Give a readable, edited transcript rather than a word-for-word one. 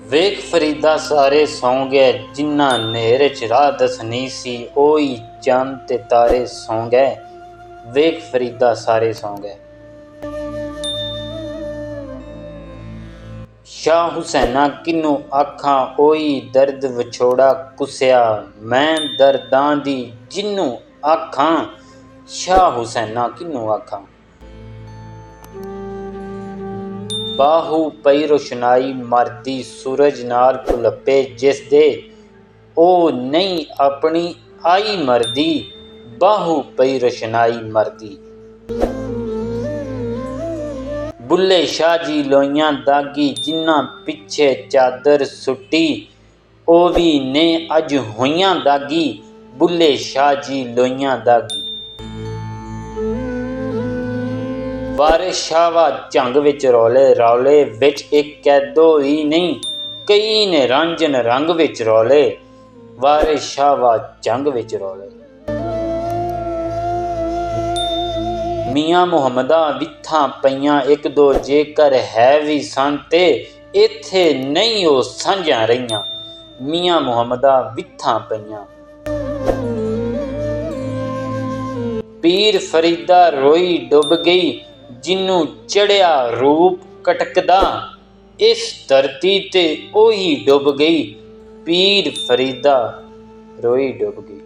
ਵੇਖ ਫਰੀਦਾ ਸਾਰੇ ਸੌਂ ਗਏ, ਜਿਨ੍ਹਾਂ ਨੇਰੇ 'ਚ ਰਾਹ ਦੱਸਣੀ ਸੀ, ਉਹੀ ਚੰਨ ਤੇ ਤਾਰੇ ਸੌਂ ਗਏ। ਵੇਖ ਫਰੀਦਾ ਸਾਰੇ ਸੌਂ ਗਏ। ਸ਼ਾਹ ਹੁਸੈਨਾ ਕਿਹਨੂੰ ਆਖਾਂ, ਉਹੀ ਦਰਦ ਵਿਛੋੜਾ ਕੁਸਿਆ। ਮੈਂ ਦਰਦਾਂ ਦੀ ਜਿਹਨੂੰ ਆਖਾਂ, ਸ਼ਾਹ ਹੁਸੈਨਾ ਕਿਹਨੂੰ ਆਖਾਂ। ਬਾਹੂ ਪਈ ਰੁਸ਼ਨਾਈ ਮਰਦੀ, ਸੂਰਜ ਨਾਲ ਕੁਲੱਪੇ ਜਿਸਦੇ, ਉਹ ਨਹੀਂ ਆਪਣੀ ਆਈ ਮਰਦੀ। ਬਾਹੂ ਪਈ ਰੁਸ਼ਨਾਈ ਮਰਦੀ। ਬੁੱਲ੍ਹੇ ਸ਼ਾਹ ਜੀ ਲੋਈਆਂ ਦਾਗੀ, ਜਿਨ੍ਹਾਂ ਪਿੱਛੇ ਚਾਦਰ ਸੁੱਟੀ, ਉਹ ਵੀ ਨੇ ਅੱਜ ਹੋਈਆਂ ਦਾਗੀ। ਬੁੱਲ੍ਹੇ ਸ਼ਾਹ ਜੀ ਲੋਈਆਂ ਦਾਗੀ। ਵਾਰਿਸ ਸ਼ਾਹ ਵਾ ਝੰਗ ਵਿੱਚ ਰੌਲੇ, ਰੌਲੇ ਵਿੱਚ ਇੱਕ ਕੈਦੋ ਹੀ ਨਹੀਂ, ਕਈ ਨੇ ਰਾਂਝਣ ਰੰਗ ਵਿੱਚ ਰੌਲੇ। ਵਾਰਿਸ ਸ਼ਾਹ ਵਾ ਝੰਗ ਵਿੱਚ ਰੌਲੇ। ਮੀਆਂ ਮੁਹੰਮਦਾ ਵਿਥਾਂ ਪਈਆਂ, ਇੱਕ ਦੋ ਜੇਕਰ ਹੈ ਵੀ ਸਨ ਤੇ ਇੱਥੇ ਨਹੀਂ ਉਹ ਸਾਂਝਾਂ ਰਹੀਆਂ। ਮੀਆਂ ਮੁਹੰਮਦਾ ਵਿਥਾਂ ਪਈਆਂ। ਪੀਰ ਫਰੀਦਾ ਰੋਈ ਡੁੱਬ ਗਈ, ਜਿਹਨੂੰ ਚੜ੍ਹਿਆ ਰੂਪ ਕਟਕਦਾ, ਇਸ ਧਰਤੀ ਤੇ ਉਹੀ ਡੁੱਬ ਗਈ। ਪੀਰ ਫਰੀਦਾ ਰੋਈ ਡੁੱਬ ਗਈ।